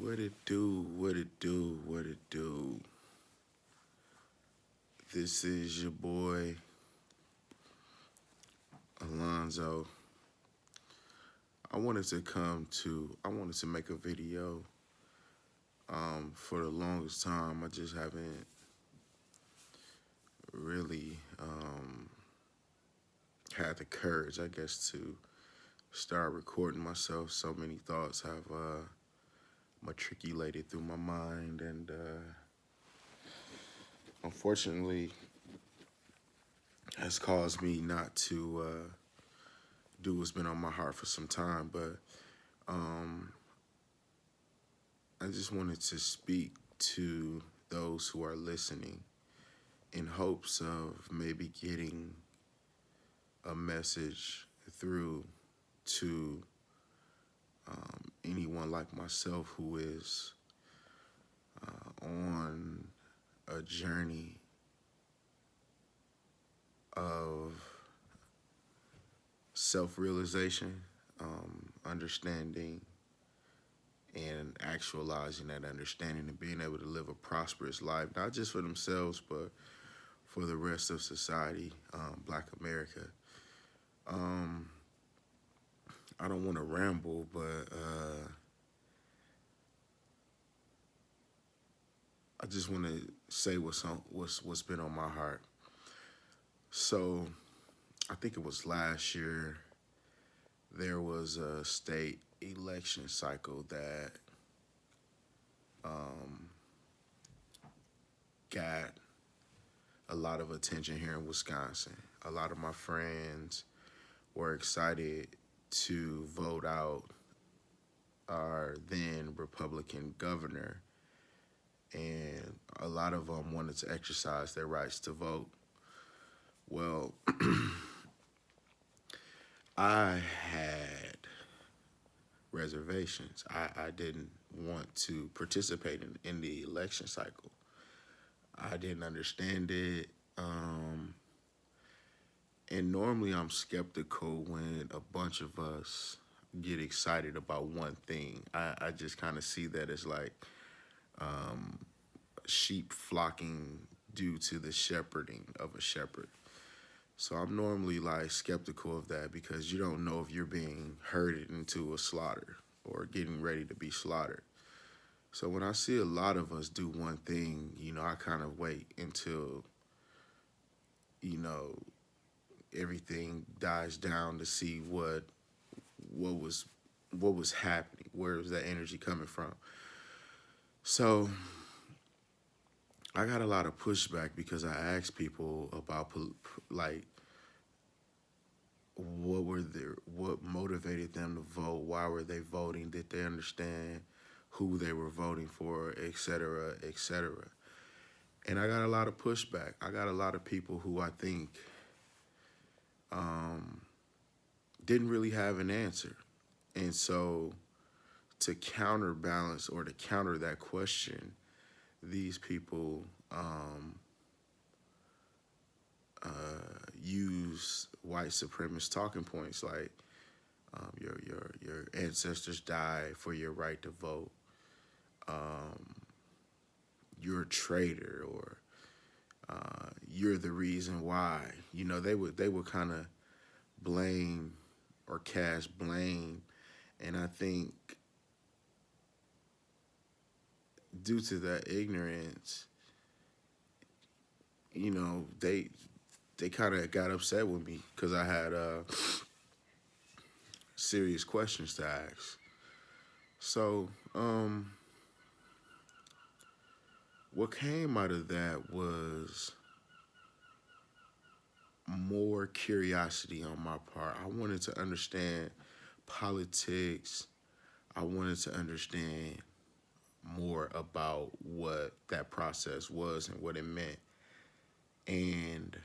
What it do, what it do, what it do. This is your boy, Alonzo. I wanted to make a video. For the longest time, I just haven't really had the courage, I guess, to start recording myself. So many thoughts have matriculated through my mind, and unfortunately, has caused me not to do what's been on my heart for some time. But um, I just wanted to speak to those who are listening in hopes of maybe getting a message through to anyone like myself who is on a journey of self realization, understanding, and actualizing that understanding and being able to live a prosperous life, not just for themselves, but for the rest of society, Black America. Um, I don't want to ramble, but I just want to say what's been on my heart. So I think it was last year there was a state election cycle that um, got a lot of attention here in Wisconsin. A lot of my friends were excited to vote out our then Republican governor, and a lot of them wanted to exercise their rights to vote. Well, I had reservations. I didn't want to participate in the election cycle. I didn't understand it. And normally I'm skeptical when a bunch of us get excited about one thing. I just kind of see that as like um, sheep flocking due to the shepherding of a shepherd. So I'm normally like skeptical of that because you don't know if you're being herded into a slaughter or getting ready to be slaughtered. So when I see a lot of us do one thing, I kind of wait until, you know, everything dies down to see what was what was happening, where was that energy coming from. So I got a lot of pushback because I asked people about like what motivated them to vote, why were they voting, did they understand who they were voting for, et cetera, et cetera. And I got a lot of pushback. I got a lot of people who I think um, didn't really have an answer. And so to counterbalance or to counter that question, these people use white supremacist talking points like your ancestors died for your right to vote. You're a traitor, or you're the reason why. They would kind of blame or cast blame, and I think due to that ignorance, they kind of got upset with me because I had serious questions to ask. So, what came out of that was more curiosity on my part. I wanted to understand politics. I wanted to understand more about what that process was and what it meant. And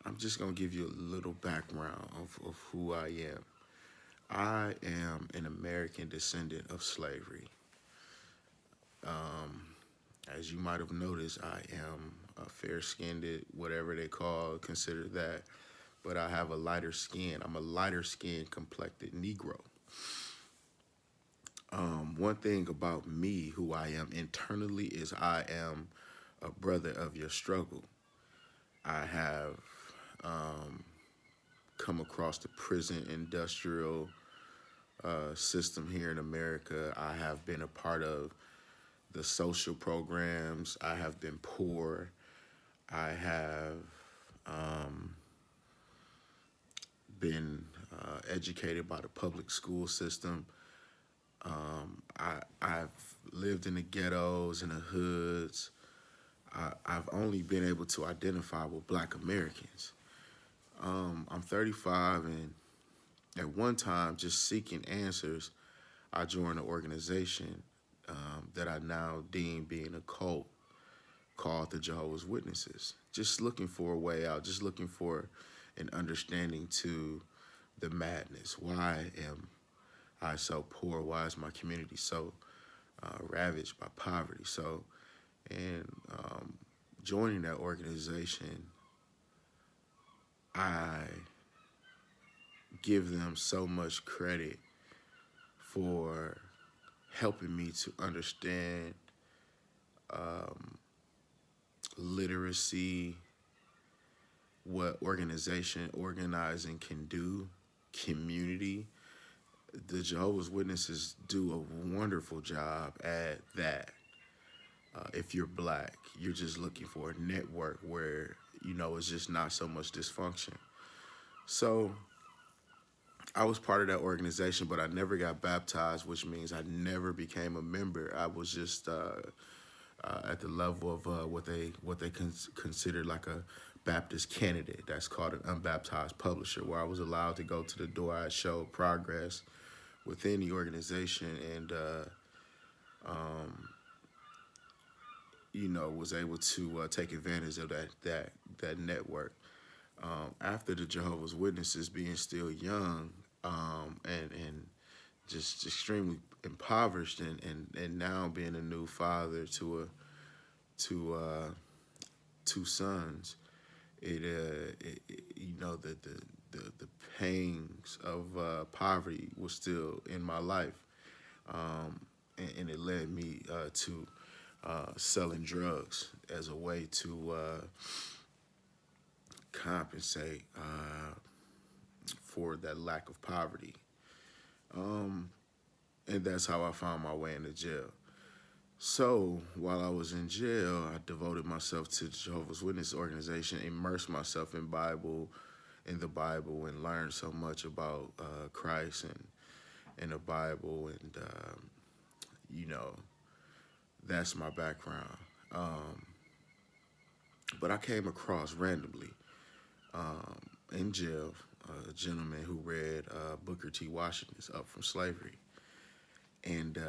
I'm just going to give you a little background of who I am. I am an American descendant of slavery. As you might have noticed, I am a fair-skinned, whatever they consider that, but I have a lighter skin. I'm a lighter skin complected Negro. One thing about me, who I am internally, is I am a brother of your struggle. I have come across the prison industrial system here in America. I have been a part of the social programs. I have been poor. I have been educated by the public school system. I've lived in the ghettos and the hoods. I've only been able to identify with Black Americans. I'm 35, and at one time, just seeking answers, I joined an organization that I now deem being a cult called the Jehovah's Witnesses. Just looking for a way out, just looking for an understanding to the madness. Why am I so poor? Why is my community so ravaged by poverty? So, and joining that organization, I give them so much credit for helping me to understand literacy, what organizing can do, community. The Jehovah's Witnesses do a wonderful job at that. If you're Black, you're just looking for a network where, it's just not so much dysfunction. So I was part of that organization, but I never got baptized, which means I never became a member. I was just at the level of what they considered like a Baptist candidate. That's called an unbaptized publisher, where I was allowed to go to the door. I showed progress within the organization, and was able to take advantage of that network. After the Jehovah's Witnesses, being still young, and just extremely impoverished, and now being a new father to two sons, the pangs of poverty was still in my life, and it led me to selling drugs as a way to compensate for that lack of poverty. And that's how I found my way into jail. So while I was in jail, I devoted myself to the Jehovah's Witness organization, immersed myself in the Bible, and learned so much about Christ and the Bible, and you know, that's my background. But I came across randomly in jail a gentleman who read Booker T. Washington's Up from Slavery. And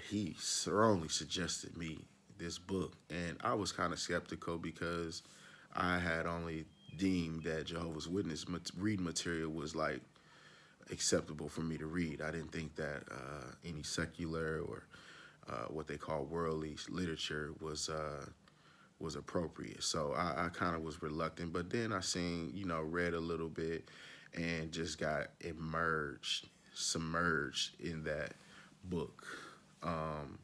he strongly suggested me this book. And I was kind of skeptical because I had only deemed that Jehovah's Witness reading material was like acceptable for me to read. I didn't think that any secular or what they call worldly literature was appropriate. So I kind of was reluctant. But then I seen, read a little bit and just got submerged in that book. And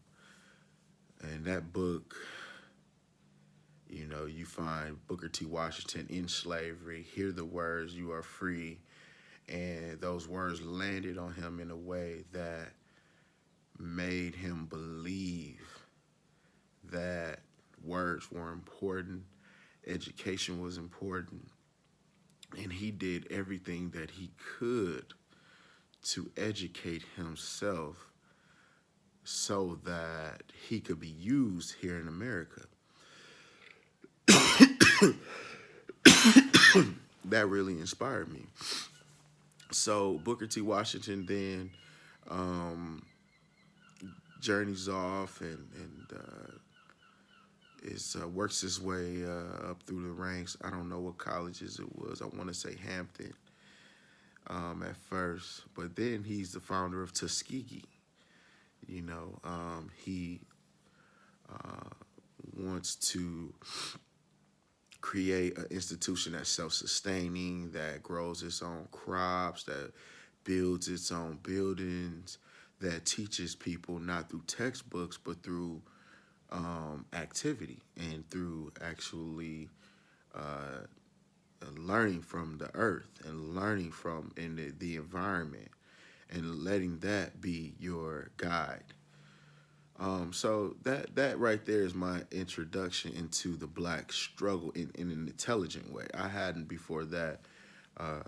that book, you find Booker T. Washington in slavery, hear the words, "You are free." And those words landed on him in a way that made him believe that words were important, education was important, and he did everything that he could to educate himself so that he could be used here in America. That really inspired me. So Booker T. Washington then journeys off and works his way up through the ranks. I don't know what colleges it was. I want to say Hampton at first, but then he's the founder of Tuskegee. He wants to create an institution that's self-sustaining, that grows its own crops, that builds its own buildings, that teaches people not through textbooks but through activity and through actually uh, learning from the earth and learning from in the environment and letting that be your guide. So that right there is my introduction into the black struggle in an intelligent way. I hadn't before that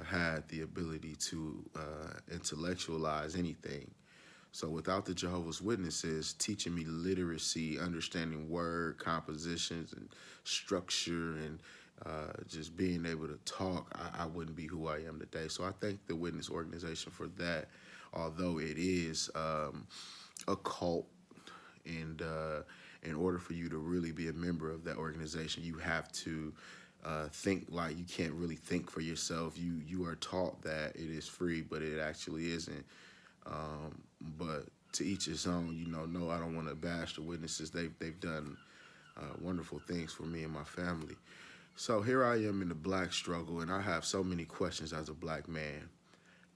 had the ability to intellectualize anything. So without the Jehovah's Witnesses teaching me literacy, understanding word compositions and structure, and just being able to talk, I wouldn't be who I am today. So I thank the Witness organization for that. Although it is a cult, and in order for you to really be a member of that organization, you have to think like you can't really think for yourself. You are taught that it is free, but it actually isn't. But to each his own. No, I don't want to bash the Witnesses. They've done wonderful things for me and my family. So here I am in the black struggle, and I have so many questions as a black man.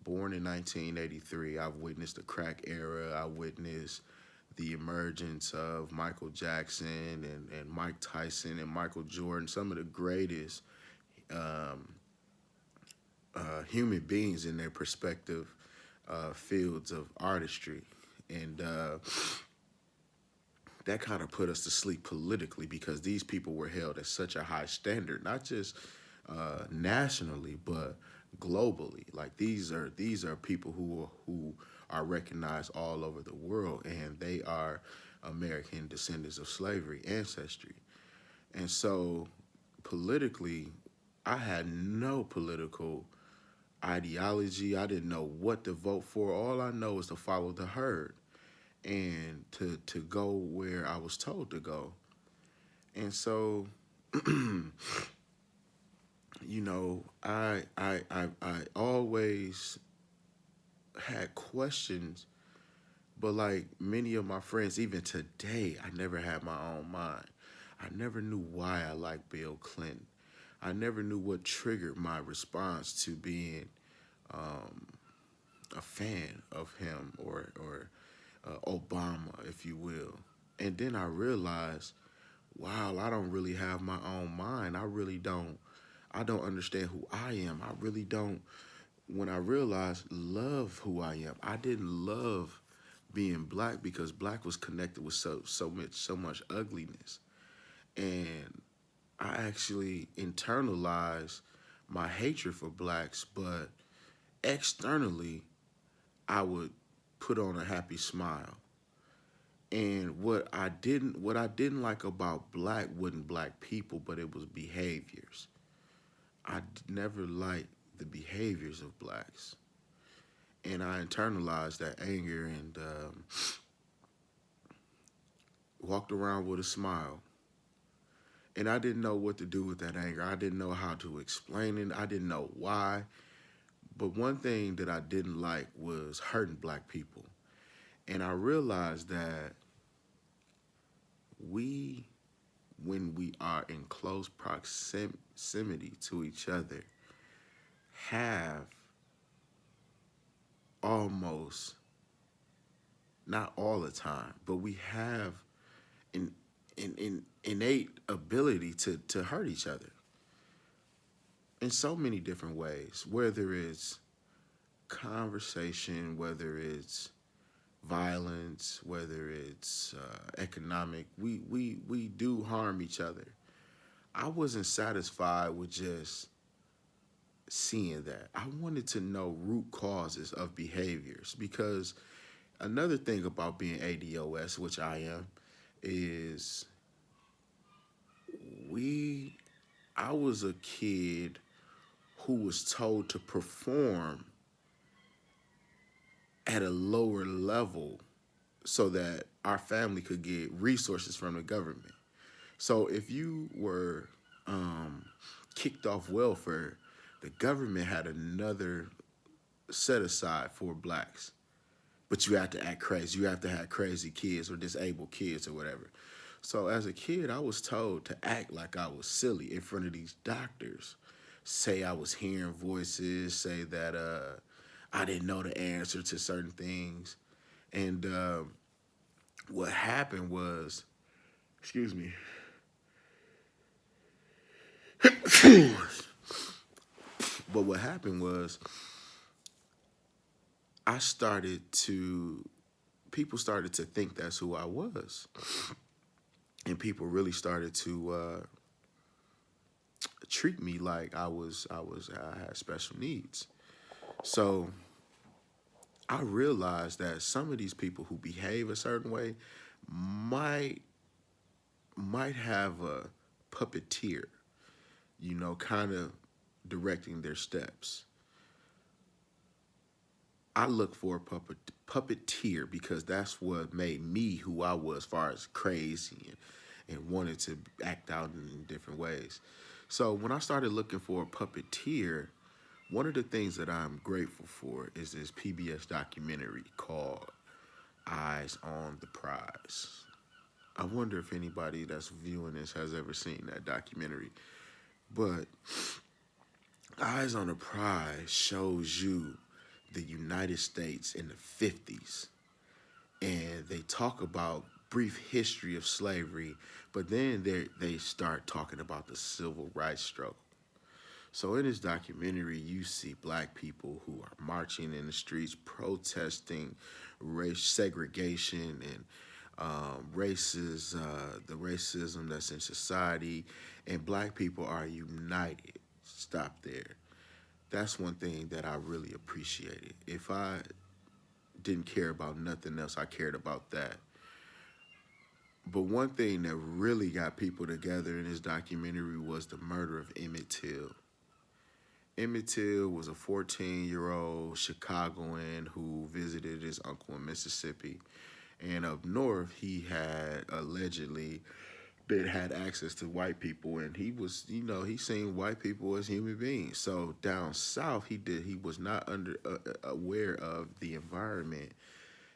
Born in 1983, I've witnessed the crack era. I witnessed the emergence of Michael Jackson and Mike Tyson and Michael Jordan, some of the greatest um, human beings in their perspective fields of artistry. And that kind of put us to sleep politically because these people were held at such a high standard, not just nationally, but globally. Like these are people who are recognized all over the world, and they are American descendants of slavery ancestry. And so politically, I had no political ideology. I didn't know what to vote for. All I know is to follow the herd and to go where I was told to go. And so, I always had questions, but like many of my friends, even today, I never had my own mind. I never knew why I liked Bill Clinton. I never knew what triggered my response to being um, a fan of him or Obama, if you will. And then I realized, wow, I don't really have my own mind. I really don't. I don't understand who I am. I really don't. When I realized, love who I am. I didn't love being black because black was connected with so much ugliness, and I actually internalized my hatred for blacks, but externally I would put on a happy smile. And what I didn't like about black wasn't black people, but it was behaviors. Never liked the behaviors of blacks, and I internalized that anger and walked around with a smile. And I didn't know what to do with that anger. I didn't know how to explain it. I didn't know why. But one thing that I didn't like was hurting black people. And I realized that we, when we are in close proximity to each other, have almost, not all the time, but we have an, an innate ability to hurt each other in so many different ways, whether it's conversation, whether it's violence, whether it's economic. We do harm each other. I wasn't satisfied with just seeing that. I wanted to know root causes of behaviors because another thing about being ADOS, which I am, is we I was a kid who was told to perform at a lower level so that our family could get resources from the government. So if you were kicked off welfare, the government had another set aside for blacks. But you have to act crazy. You have to have crazy kids or disabled kids or whatever. So as a kid, I was told to act like I was silly in front of these doctors. Say I was hearing voices, say that I didn't know the answer to certain things. And what happened was, excuse me, but what happened was I started to, people started to think that's who I was. And people really started to treat me like I had special needs. So I realized that some of these people who behave a certain way might have a puppeteer, kind of directing their steps. I look for a puppeteer because that's what made me who I was, as far as crazy and wanted to act out in different ways. So when I started looking for a puppeteer, one of the things that I'm grateful for is this PBS documentary called Eyes on the Prize. I wonder if anybody that's viewing this has ever seen that documentary. But Eyes on the Prize shows you the United States in the 50s. And they talk about brief history of slavery, but then they start talking about the civil rights struggle. So in this documentary, you see black people who are marching in the streets, protesting race segregation and the racism that's in society, and black people are united. Stop there. That's one thing that I really appreciated. If I didn't care about nothing else, I cared about that. But one thing that really got people together in this documentary was the murder of Emmett Till. Emmett Till was a 14-year-old Chicagoan who visited his uncle in Mississippi. And up north, he had allegedly been had access to white people, and he was, he seen white people as human beings. So down south, he was not aware of the environment,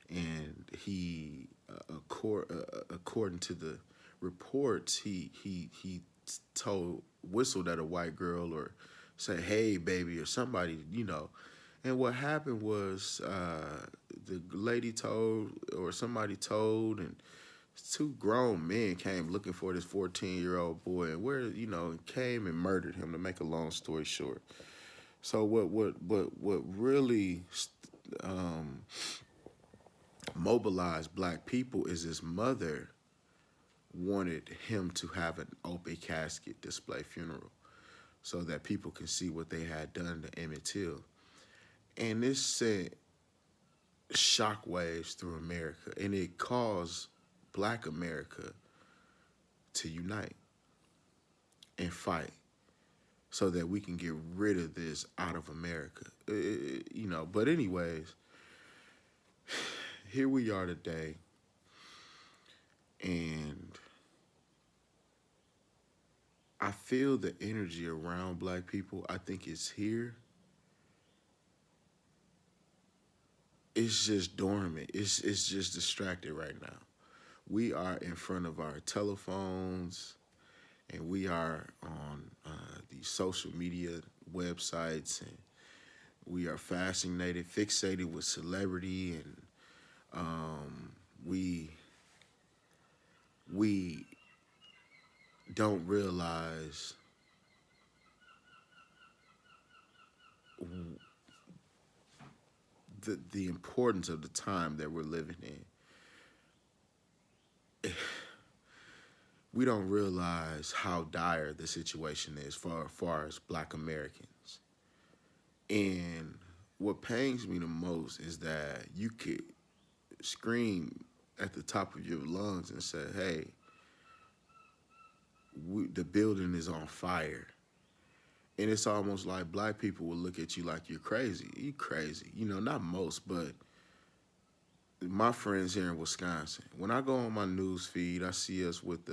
and he, according to the reports, he told whistled at a white girl or say hey baby or somebody. And what happened was the lady told or somebody told, and two grown men came looking for this 14-year-old boy, and came and murdered him. To make a long story short, so what really um, mobilized black people is his mother wanted him to have an open casket display funeral so that people can see what they had done to Emmett Till. And this sent shockwaves through America, and it caused black America to unite and fight so that we can get rid of this out of America. But anyways, here we are today, and I feel the energy around black people. I think it's here. It's just dormant. It's just distracted right now. We are in front of our telephones, and we are on these social media websites, and we are fixated with celebrity, and we we don't realize the importance of the time that we're living in. We don't realize how dire the situation is for as far as black Americans. And what pains me the most is that you could scream at the top of your lungs and say, hey, the building is on fire. And it's almost like black people will look at you like you're crazy. You crazy. Not most, but my friends here in Wisconsin, when I go on my news feed, I see us with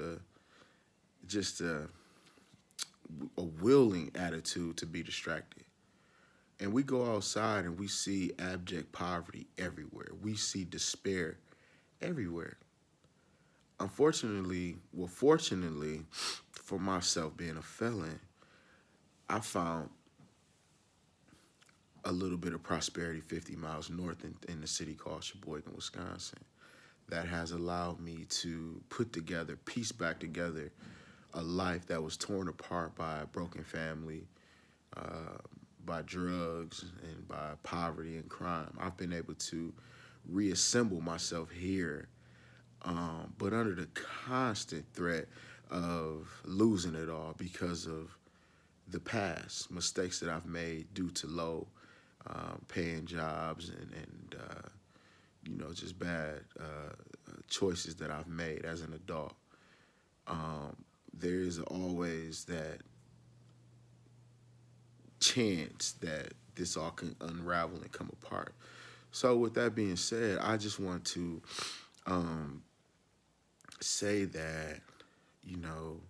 just a willing attitude to be distracted. And we go outside and we see abject poverty everywhere. We see despair everywhere. Fortunately, for myself being a felon, I found a little bit of prosperity 50 miles north in the city called Sheboygan, Wisconsin. That has allowed me to put together, piece back together, a life that was torn apart by a broken family, uh, by drugs, and by poverty and crime. I've been able to reassemble myself here, but under the constant threat of losing it all because of the past mistakes that I've made due to low paying jobs and just bad choices that I've made as an adult. There is always that chance that this all can unravel and come apart. So, with that being said, I just want to um, say that, you know,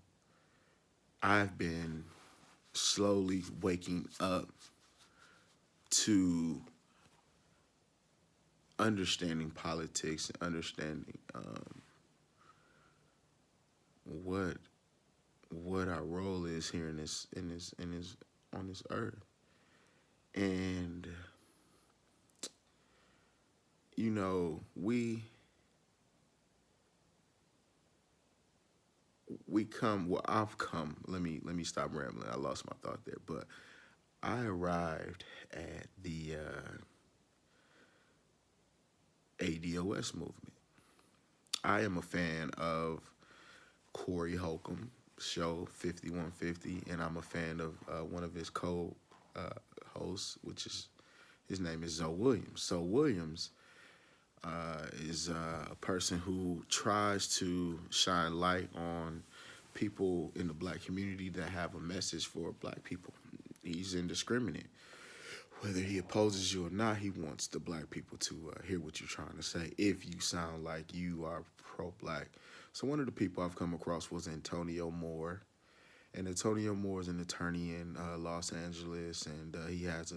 I've been slowly waking up to understanding politics and understanding what our role is here in this on this earth. And we come well I've come let me stop rambling. I lost my thought there, but I arrived at the ADOS movement. I am a fan of Corey Holcomb show 5150, and I'm a fan of one of his co-hosts, which is his name is Zoe Williams. So Williams is a person who tries to shine light on people in the black community that have a message for black people. He's indiscriminate. Whether he opposes you or not, he wants the black people to hear what you're trying to say if you sound like you are pro-black. So one of the people I've come across was Antonio Moore. And Antonio Moore is an attorney in Los Angeles, and he has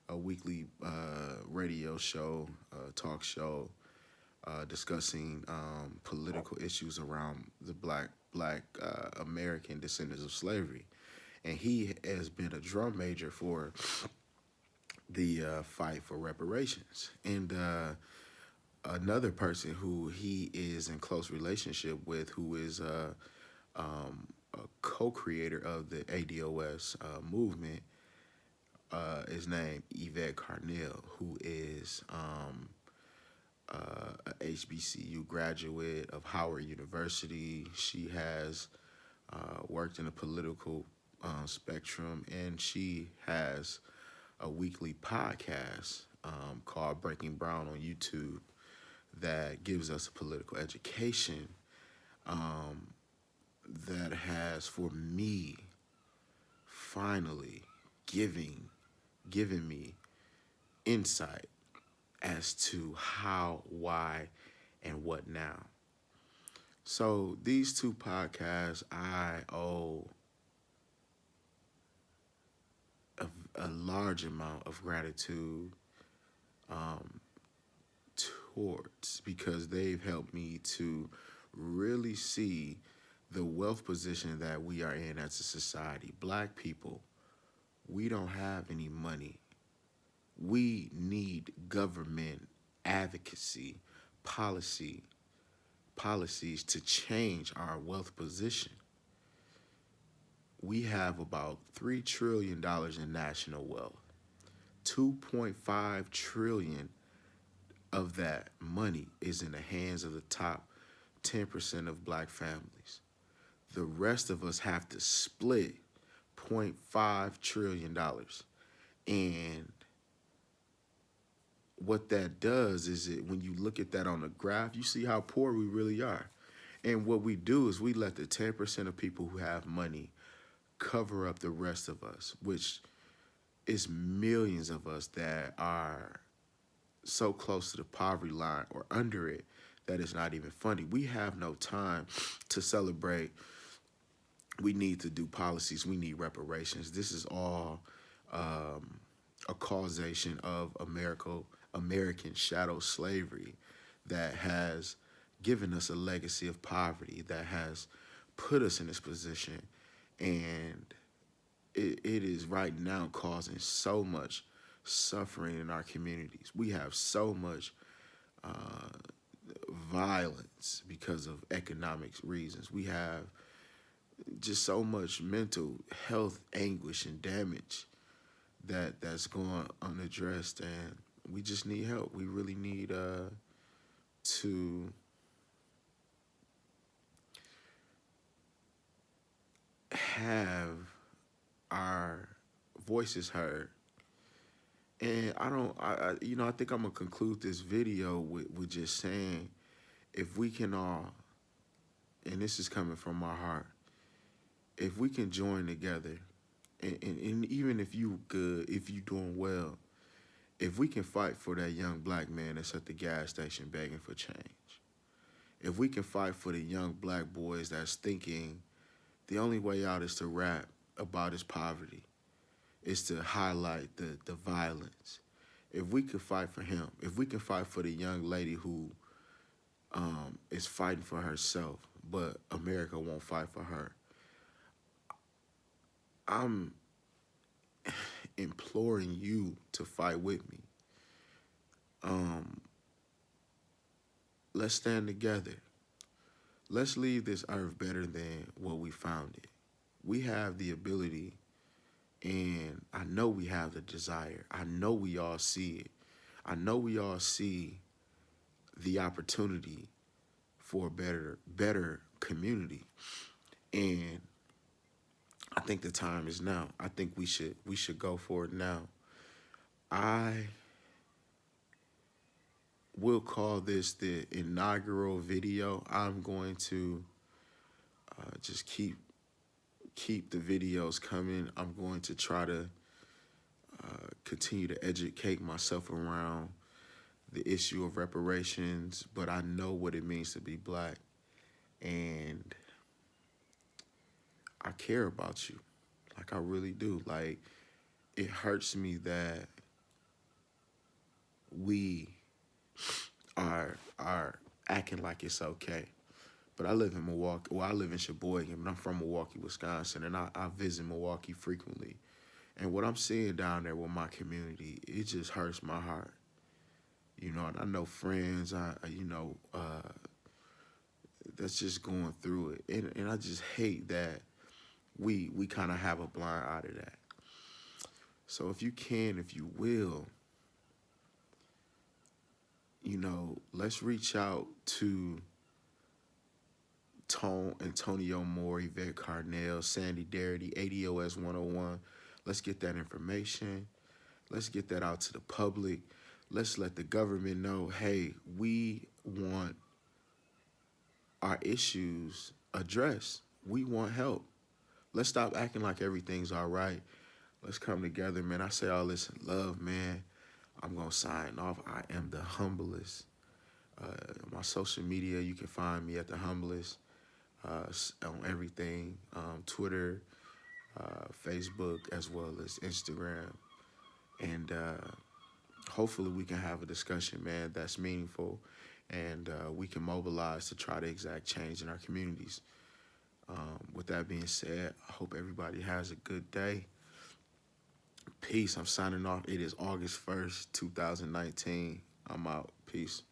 a weekly radio show, talk show, discussing political issues around the black American descendants of slavery. And he has been a drum major for the fight for reparations. And another person who he is in close relationship with, who is a co-creator of the ADOS movement, is named Yvette Carnell, who is a HBCU graduate of Howard University. She has worked in the political spectrum, and she has a weekly podcast called Breaking Brown on YouTube that gives us a political education that has, for me, finally given me insight as to how, why, and what now. So these two podcasts, I owe a large amount of gratitude towards, because they've helped me to really see the wealth position that we are in as a society. Black people, we don't have any money. We need government advocacy, policies to change our wealth position. We have about $3 trillion in national wealth. 2.5 trillion of that money is in the hands of the top 10% of black families. The rest of us have to split $0.5 trillion. And what that does is when you look at that on the graph, you see how poor we really are. And what we do is we let the 10% of people who have money cover up the rest of us, which is millions of us that are so close to the poverty line or under it that it's not even funny. We have no time to celebrate. We need to do policies. We need reparations. This is all a causation of American shadow slavery that has given us a legacy of poverty, that has put us in this position. And it is right now causing so much suffering in our communities. We have so much uh, violence because of economic reasons. We have just so much mental health anguish and damage that's going unaddressed, and we just need help. We really need to have our voices heard. And I think I'm gonna conclude this video with just saying, if we can all, and this is coming from my heart, if we can join together, and even if you good, if you doing well, if we can fight for that young black man that's at the gas station begging for change, if we can fight for the young black boys that's thinking the only way out is to rap about his poverty, is to highlight the violence. If we could fight for him, if we can fight for the young lady who is fighting for herself, but America won't fight for her, I'm imploring you to fight with me. Let's stand together. Let's leave this earth better than what we found it. We have the ability, and I know we have the desire. I know we all see it. I know we all see the opportunity for a better community. And I think the time is now. I think we should go for it now. I will call this the inaugural video. I'm going to just keep the videos coming. I'm going to try to continue to educate myself around the issue of reparations, but I know what it means to be black, and I care about you. Like, I really do. Like, it hurts me that we are acting like it's okay. But I live in Milwaukee. Well, I live in Sheboygan, but I'm from Milwaukee, Wisconsin, and I visit Milwaukee frequently. And what I'm seeing down there with my community, it just hurts my heart. You know, and I know friends, that's just going through it. And I just hate that we kind of have a blind eye to that. So if you can, if you will, let's reach out to Tone, Antonio Moore, Yvette Carnell, Sandy Darity, ADOS 101. Let's get that information. Let's get that out to the public. Let's let the government know, hey, we want our issues addressed. We want help. Let's stop acting like everything's all right. Let's come together, man. I say all this in love, man. I'm going to sign off. I am the humblest. My social media, you can find me at the humblest on everything, Twitter, Facebook, as well as Instagram. And hopefully we can have a discussion, man, that's meaningful, and we can mobilize to try to exact change in our communities. With that being said, I hope everybody has a good day. Peace. I'm signing off. It is August 1st, 2019. I'm out. Peace.